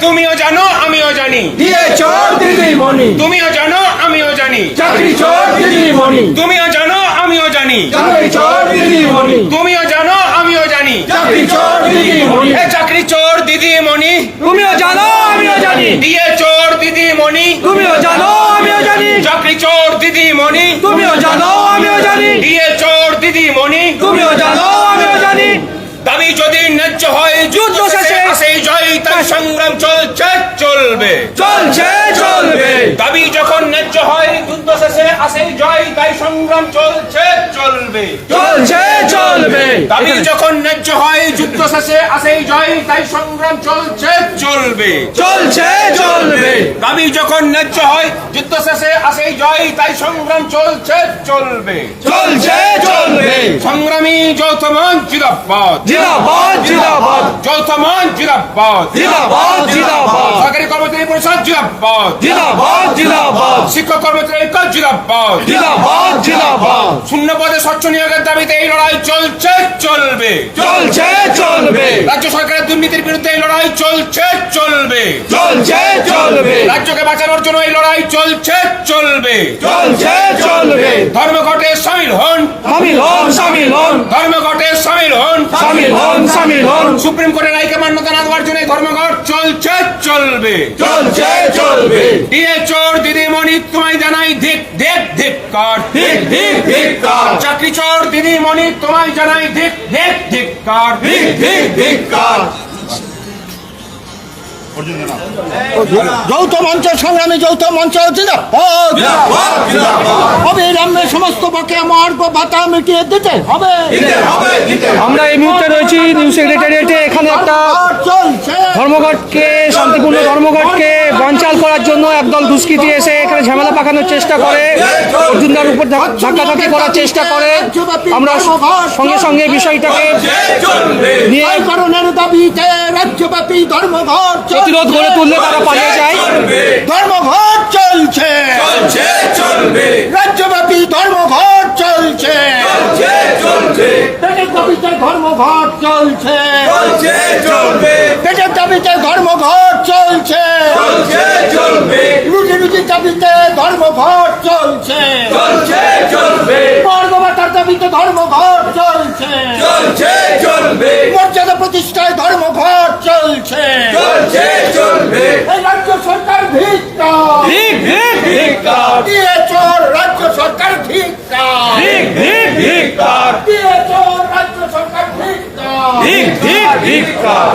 তুমিও জানো আমিও জানি, দিয়ে চোর দিদিমণি, তুমিও জানো আমিও জানি, চাকরি চোর দিদিমণি, তুমিও জানো আমিও জানি, চাকরি চোর দিদিমণি, তুমিও জানো আমিও জানি, চাকরি চোর দিদিমণি, চাকরি চোর দিদিমণি, তুমিও জানো আমিও জানি, দিয়ে চোর দিদিমণি, তুমিও জানো আমিও জানি, চাকরি চোর দিদিমণি, তুমিও জানো আমিও জানি, দিয়ে চোর দিদিমণি, তুমিও জানো আমিও জানি। দাবি যদি ন্যায্য হয় যুদ্ধ শেষে সেই জয় তার সংগ্রাম চলছে চলবে, চলছে চলবে, দাবি যখন ন্যায্য হয় যুদ্ধ শেষে আসে জয় তাই সংগ্রাম চলছে চলবে, চলছে চলবে, দাবি যখন ন্যায্য হয় যুদ্ধ শেষে আসে জয় তাই সংগ্রাম চলছে চলবে, চলছে চলবে, দাবি যখন ন্যায্য হয় যুদ্ধ শেষে আসে জয় তাই সংগ্রাম চলছে চলবে, চলছে চলবে। সংগ্রামী যৌথ মঞ্চ জিন্দাবাদ, জিন্দাবাদ জিন্দাবাদ, যৌথ মঞ্চ জিন্দাবাদ, জিন্দাবাদ জিন্দাবাদ, সরকারি কর্মচারী পরিষদ জিন্দাবাদ, জিন্দাবাদ জিন্দাবাদ, শিক্ষক কর্মচারী ঐক্য জিন্দাবাদ, জিন্দাবাদ জিন্দাবাদ, শূন্য পদে স্বচ্ছ নিয়োগের দাবিতে এই লড়াই চলছে চলবে, চলছে চলবে, রাজ্য সরকারের দুর্নীতির বিরুদ্ধে এই লড়াই চলছে চলবে, চলছে চলবে, রাজ্যকে বাঁচানোর জন্য এই লড়াই চলছে চলবে, চলছে চলবে। ধর্মঘটে সামিল হন, সামিল হন সামিল হন, ধর্মঘটে সামিল হন, সামিল হন সামিল হন, সুপ্রিম কোর্টের রায়কে মান্যতা না দেওয়ার জন্য এই ধর্মঘট চলছে চলবে, চলছে চলবে, দিয়ে চোর দিদিমণি তোমায় জানাই ধিক ধিক ধিক্কার, ঠিক ঠিক ধিক্কার, চাকরি চোর দিদিমণি তোমায় জানাই ধিক ধিক ধিক্কার, ঠিক ঠিক ধিক্কার। যৌথ মঞ্চ সংগ্রামী যৌথ মঞ্চ জিন্দাবাদ, জিন্দাবাদ জিন্দাবাদ, অবিলম্বে সমস্ত বকেয়া মহার্ঘ ভাতা মিটিয়ে দিতে হবে। দিতে হবে দিতে হবে। আমরা এই মুহূর্তে রয়েছি নিউ সেক্রেটারিয়েটে। এখানে একটা আর চলছে ধর্মঘটকে, শান্তিপূর্ণ ধর্মঘটকে বানচাল করার জন্য একদল দুষ্কৃতী এসে এখানে ঝামেলা পাকানোর চেষ্টা করে, অর্জুনদার উপর ধাক্কাধাক্কি করার চেষ্টা করে। আমরা সঙ্গে সঙ্গে বিষয়টাকে নিয়ে এই কারণের দাবিতে রাজ্যব্যাপী ধর্মঘট প্রতিরোধ গড়ে তুললে তারা পালিয়ে যায়। ধর্মঘট চলছে, চলছে চলবে, রাজ্যব্যাপী ধর্মঘট চলছে, চলছে চলবে, পেটের দাবিতে ধর্মঘট চলছে, চলছে চলবে, পেটের দাবিতে ধর্মঘট চলছে, চলছে চলবে, রুটি রুটির দাবিতে ধর্মঘট চলছে, চলছে চলবে, মহার্ঘ ভাতার দাবিতে ধর্মঘট চলছে, চলছে চলবে, মর্যাদা প্রতিষ্ঠায় ধর্মঘট চলছে, চলছে চলবে, এই রাজ্য সরকার ধিক্কার, ঠিক ঠিক ধিক্কার, দিয়ে চোর রাজ্য সরকার ধিক্কার, ঠিক ঠিক ধিক্কার, দিয়ে চোর রাজ্য সরকার ধিক্কার। ঠিক ঠিক ধিক্কার।